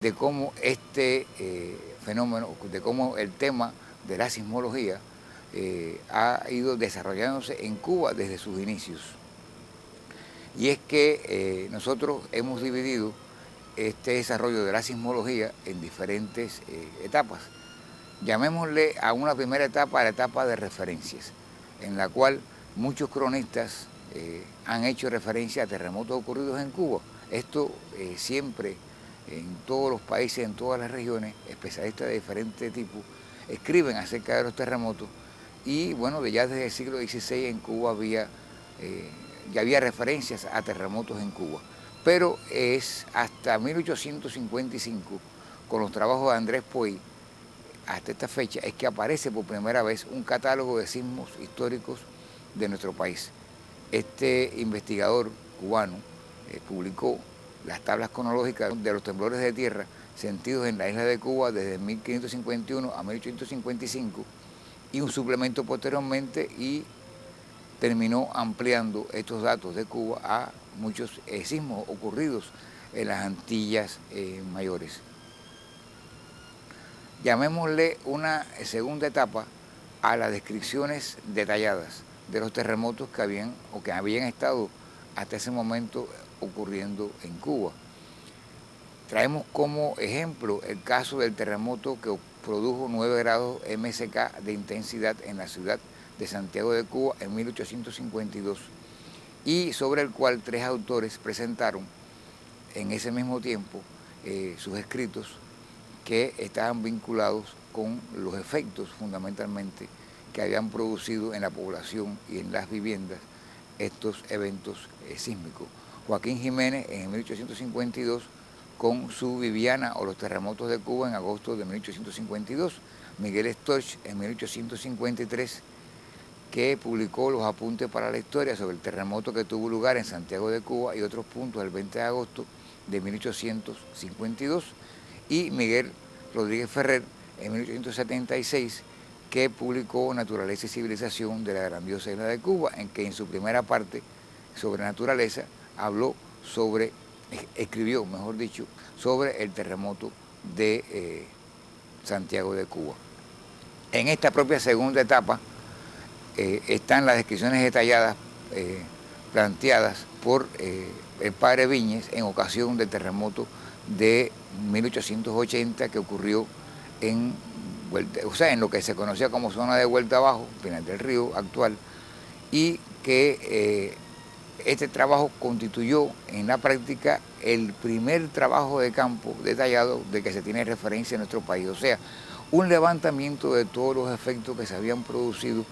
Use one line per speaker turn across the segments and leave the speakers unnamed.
de cómo este fenómeno, de cómo el tema de la sismología ha ido desarrollándose en Cuba desde sus inicios. Y es que nosotros hemos dividido este desarrollo de la sismología en diferentes etapas. Llamémosle a una primera etapa la etapa de referencias, en la cual muchos cronistas han hecho referencia a terremotos ocurridos en Cuba. Esto siempre, en todos los países, en todas las regiones, especialistas de diferentes tipos escriben acerca de los terremotos y bueno, ya desde el siglo XVI en Cuba ya había referencias a terremotos en Cuba. Pero es hasta 1855, con los trabajos de Andrés Puey, hasta esta fecha, es que aparece por primera vez un catálogo de sismos históricos de nuestro país. Este investigador cubano publicó las tablas cronológicas de los temblores de tierra sentidos en la isla de Cuba desde 1551 a 1855 y un suplemento posteriormente, y terminó ampliando estos datos de Cuba a muchos sismos ocurridos en las Antillas mayores. Llamémosle una segunda etapa a las descripciones detalladas de los terremotos que habían estado hasta ese momento ocurriendo en Cuba. Traemos como ejemplo el caso del terremoto que produjo 9 grados MSK de intensidad en la ciudad de Santiago de Cuba en 1852 y sobre el cual 3 autores presentaron en ese mismo tiempo sus escritos que estaban vinculados con los efectos fundamentalmente que habían producido en la población y en las viviendas estos eventos sísmicos. Joaquín Jiménez en 1852 con su Viviana o los terremotos de Cuba en agosto de 1852, Miguel Storch en 1853, que publicó los apuntes para la historia sobre el terremoto que tuvo lugar en Santiago de Cuba y otros puntos el 20 de agosto de 1852, y Miguel Rodríguez Ferrer en 1876, que publicó Naturaleza y Civilización de la grandiosa isla de Cuba, en que en su primera parte sobre naturaleza escribió, mejor dicho, sobre el terremoto de Santiago de Cuba. En esta propia segunda etapa están las descripciones detalladas planteadas por el padre Viñes en ocasión del terremoto de 1880 que ocurrió en lo que se conocía como zona de Vuelta Abajo, final del río actual, y que este trabajo constituyó en la práctica el primer trabajo de campo detallado de que se tiene referencia en nuestro país, o sea, un levantamiento de todos los efectos que se habían producido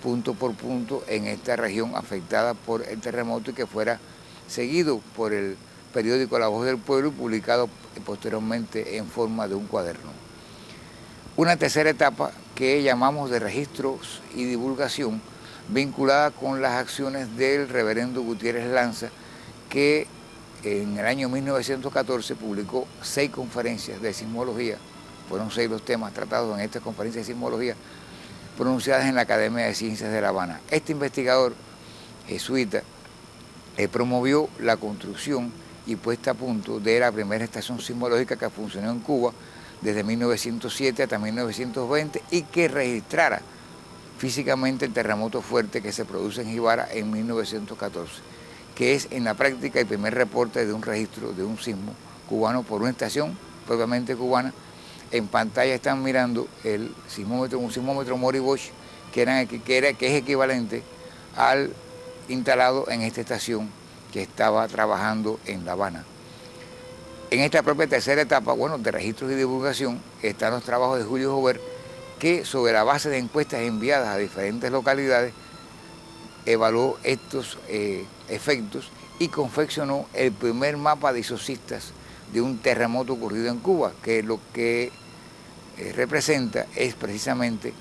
punto por punto en esta región afectada por el terremoto y que fuera seguido por el periódico La Voz del Pueblo y publicado posteriormente en forma de un cuaderno. Una tercera etapa que llamamos de registros y divulgación, vinculada con las acciones del reverendo Gutiérrez Lanza, que en el año 1914 publicó 6 conferencias de sismología, fueron 6 los temas tratados en estas conferencias de sismología, pronunciadas en la Academia de Ciencias de La Habana. Este investigador jesuita promovió la construcción y puesta a punto de la primera estación sismológica que funcionó en Cuba desde 1907 hasta 1920 y que registrara físicamente el terremoto fuerte que se produce en Jibara en 1914, que es en la práctica el primer reporte de un registro de un sismo cubano por una estación propiamente cubana. En pantalla están mirando el sismómetro, un sismómetro Mori Bosch, que es equivalente al instalado en esta estación que estaba trabajando en La Habana. En esta propia tercera etapa, de registros y divulgación, están los trabajos de Julio Jover, que sobre la base de encuestas enviadas a diferentes localidades, evaluó estos efectos y confeccionó el primer mapa de isocistas de un terremoto ocurrido en Cuba, que lo que representa es precisamente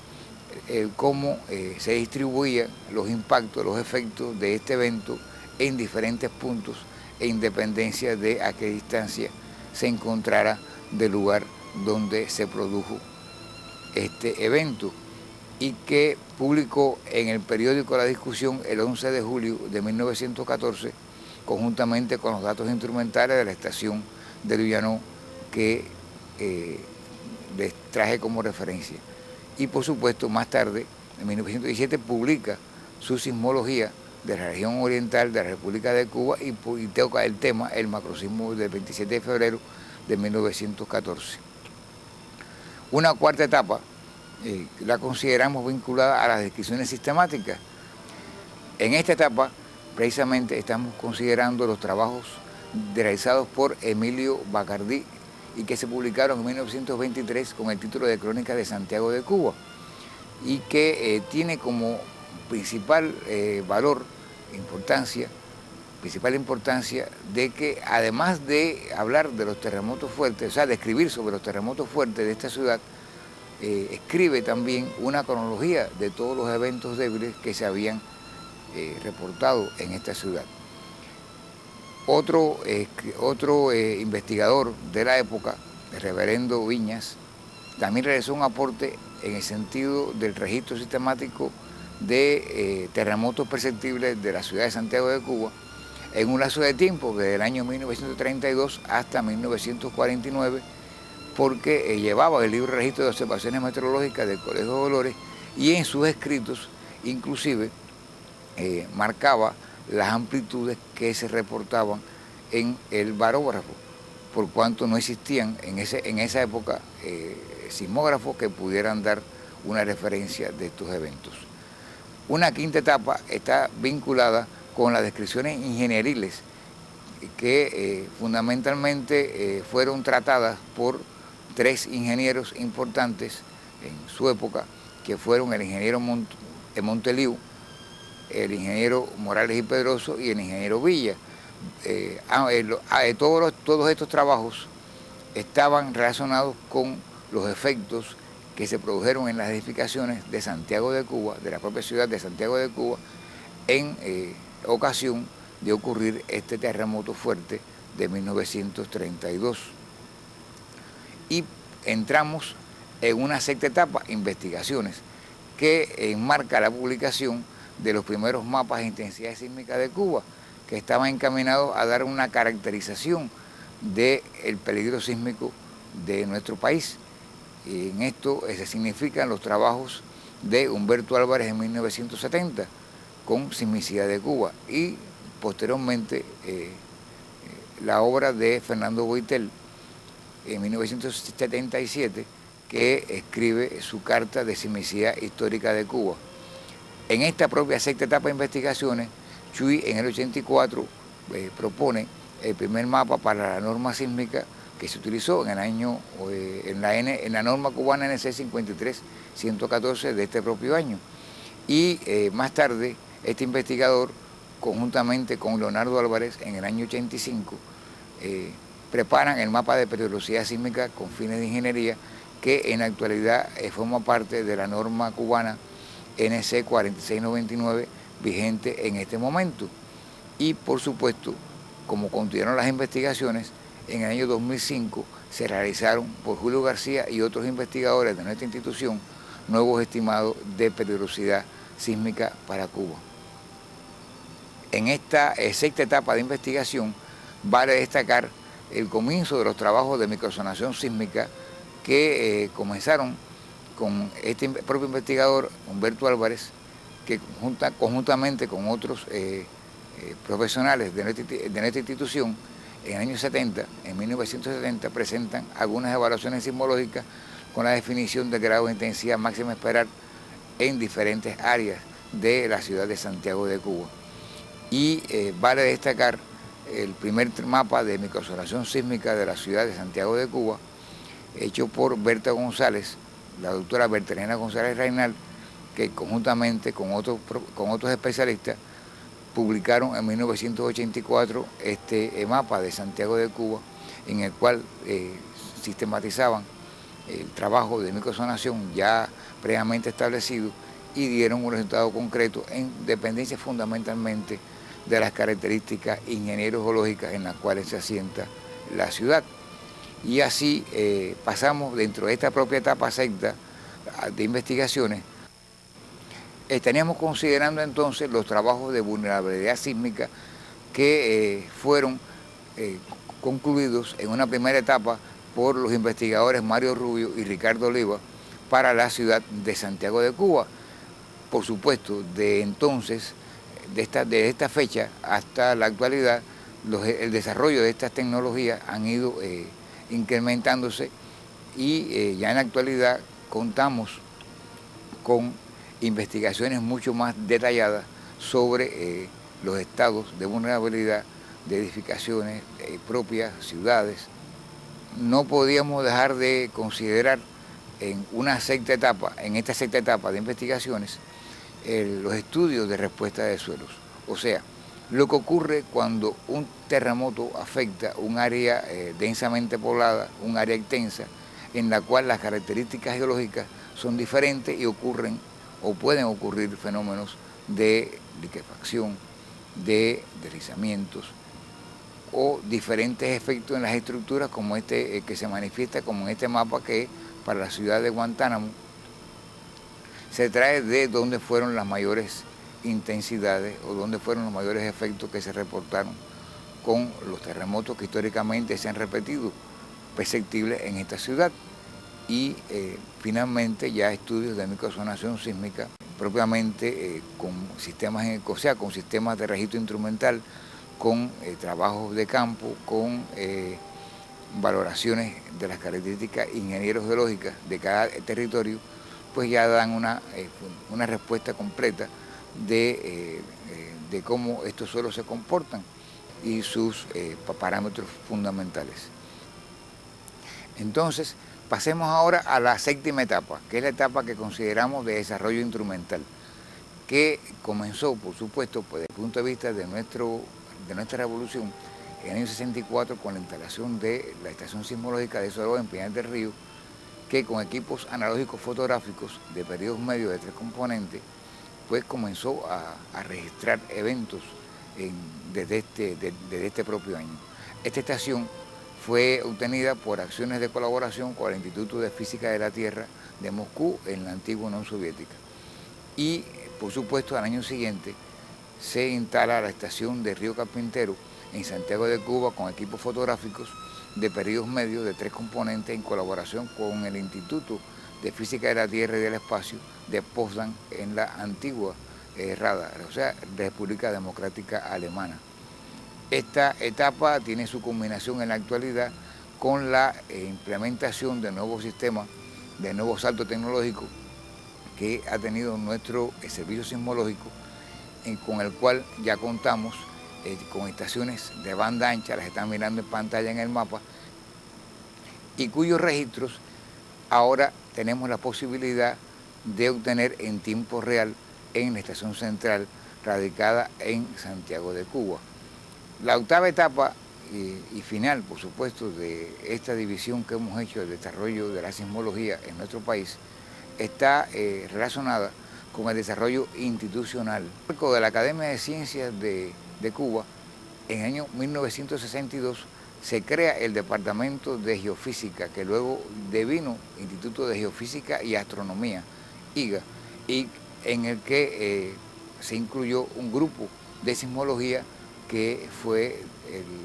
cómo se distribuían los impactos, los efectos de este evento en diferentes puntos e independencia de a qué distancia se encontrara del lugar donde se produjo este evento, y que publicó en el periódico La Discusión el 11 de julio de 1914, conjuntamente con los datos instrumentales de la estación de Luyanó que les traje como referencia. Y por supuesto, más tarde, en 1917, publica su sismología de la región oriental de la República de Cuba y toca el tema, el macrosismo del 27 de febrero de 1914. Una cuarta etapa la consideramos vinculada a las descripciones sistemáticas. En esta etapa, precisamente, estamos considerando los trabajos realizados por Emilio Bacardí y que se publicaron en 1923 con el título de Crónica de Santiago de Cuba y que tiene como principal principal importancia de que además de hablar de los terremotos fuertes, o sea, de escribir sobre los terremotos fuertes de esta ciudad, escribe también una cronología de todos los eventos débiles que se habían reportado en esta ciudad. Otro investigador de la época, el reverendo Viñas, también realizó un aporte en el sentido del registro sistemático de terremotos perceptibles de la ciudad de Santiago de Cuba en un lapso de tiempo desde el año 1932 hasta 1949, porque llevaba el libro de registro de observaciones meteorológicas del Colegio de Dolores y en sus escritos inclusive marcaba las amplitudes que se reportaban en el barógrafo, por cuanto no existían en esa época sismógrafos que pudieran dar una referencia de estos eventos. Una quinta etapa está vinculada con las descripciones ingenieriles que fundamentalmente fueron tratadas por tres ingenieros importantes en su época, que fueron el ingeniero Monteliu, el ingeniero Morales y Pedroso y el ingeniero Villa. Todos estos trabajos estaban relacionados con los efectos que se produjeron en las edificaciones de Santiago de Cuba, de la propia ciudad de Santiago de Cuba, en ocasión de ocurrir este terremoto fuerte de 1932. Y entramos en una sexta etapa, investigaciones, que enmarca la publicación de los primeros mapas de intensidad sísmica de Cuba, que estaban encaminados a dar una caracterización del peligro sísmico de nuestro país. Y en esto se significan los trabajos de Humberto Álvarez en 1970 con Sismicidad de Cuba y posteriormente la obra de Fernando Boitel en 1977, que escribe su carta de sismicidad histórica de Cuba. En esta propia sexta etapa de investigaciones, Chuy en el 84 propone el primer mapa para la norma sísmica que se utilizó en el año, en la norma cubana NC 53114 de este propio año. Y más tarde, este investigador, conjuntamente con Leonardo Álvarez, en el año 85, preparan el mapa de peligrosidad sísmica con fines de ingeniería, que en la actualidad forma parte de la norma cubana NC 4699, vigente en este momento. Y por supuesto, como continuaron las investigaciones, en el año 2005 se realizaron por Julio García y otros investigadores de nuestra institución nuevos estimados de peligrosidad sísmica para Cuba. En esta sexta etapa de investigación vale destacar el comienzo de los trabajos de microzonación sísmica que comenzaron con este propio investigador, Humberto Álvarez, que conjuntamente con otros profesionales de nuestra institución, en el año 70, en 1970, presentan algunas evaluaciones sismológicas con la definición del grado de intensidad máxima a esperar en diferentes áreas de la ciudad de Santiago de Cuba. Y vale destacar el primer mapa de microzonación sísmica de la ciudad de Santiago de Cuba, hecho por Berta González, la doctora Bertelena González Reynal, que conjuntamente con otros especialistas publicaron en 1984 este mapa de Santiago de Cuba, en el cual sistematizaban el trabajo de microzonación ya previamente establecido y dieron un resultado concreto en dependencia fundamentalmente de las características ingeniero-geológicas en las cuales se asienta la ciudad. Y así pasamos dentro de esta propia etapa sexta de investigaciones. Estaríamos considerando entonces los trabajos de vulnerabilidad sísmica que fueron concluidos en una primera etapa por los investigadores Mario Rubio y Ricardo Oliva para la ciudad de Santiago de Cuba. Por supuesto, de entonces, de esta fecha hasta la actualidad, el desarrollo de estas tecnologías han ido incrementándose y ya en la actualidad contamos con investigaciones mucho más detalladas sobre los estados de vulnerabilidad de edificaciones propias, ciudades. No podíamos dejar de considerar en esta sexta etapa de investigaciones, los estudios de respuesta de suelos. O sea, lo que ocurre cuando un terremoto afecta un área densamente poblada, un área extensa, en la cual las características geológicas son diferentes y ocurren o pueden ocurrir fenómenos de liquefacción, de deslizamientos o diferentes efectos en las estructuras como este que se manifiesta como en este mapa que para la ciudad de Guantánamo se trae de donde fueron las mayores intensidades o donde fueron los mayores efectos que se reportaron con los terremotos que históricamente se han repetido perceptibles en esta ciudad. Y finalmente ya estudios de microzonación sísmica propiamente con sistemas de registro instrumental, con trabajos de campo, con valoraciones de las características ingenieros geológicas de cada territorio, pues ya dan una respuesta completa de cómo estos suelos se comportan y sus parámetros fundamentales. Entonces, pasemos ahora a la séptima etapa, que es la etapa que consideramos de desarrollo instrumental, que comenzó, por supuesto, desde el punto de vista de nuestra revolución, en el año 64 con la instalación de la estación sismológica de Soroa en Pinar del Río, que con equipos analógicos fotográficos de periodos medios de 3 componentes, pues comenzó a registrar eventos desde este propio año. Esta estación fue obtenida por acciones de colaboración con el Instituto de Física de la Tierra de Moscú en la antigua Unión Soviética. Y, por supuesto, al año siguiente se instala la estación de Río Carpintero en Santiago de Cuba con equipos fotográficos de periodos medios de 3 componentes en colaboración con el Instituto de Física de la Tierra y del Espacio de Potsdam en la antigua RADA, o sea, República Democrática Alemana. Esta etapa tiene su culminación en la actualidad con la implementación de nuevos sistemas, de nuevos saltos tecnológicos que ha tenido nuestro servicio sismológico, con el cual ya contamos con estaciones de banda ancha, las están mirando en pantalla en el mapa, y cuyos registros ahora tenemos la posibilidad de obtener en tiempo real en la estación central radicada en Santiago de Cuba. La octava etapa y final, por supuesto, de esta división que hemos hecho del desarrollo de la sismología en nuestro país está relacionada con el desarrollo institucional. En el marco de la Academia de Ciencias de Cuba, en el año 1962 se crea el Departamento de Geofísica, que luego devino Instituto de Geofísica y Astronomía, IGA, y en el que se incluyó un grupo de sismología que fue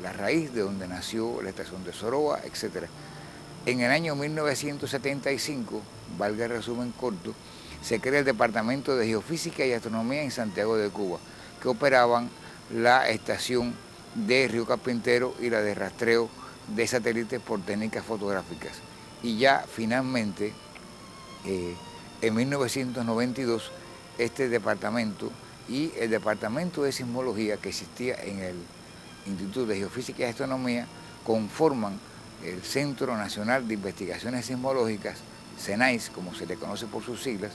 la raíz de donde nació la estación de Soroa, etc. En el año 1975, valga el resumen corto, se crea el Departamento de Geofísica y Astronomía en Santiago de Cuba, que operaban la estación de Río Carpintero y la de rastreo de satélites por técnicas fotográficas. Y ya finalmente, en 1992, este departamento y el Departamento de Sismología que existía en el Instituto de Geofísica y Astronomía conforman el Centro Nacional de Investigaciones Sismológicas, CENAIS, como se le conoce por sus siglas.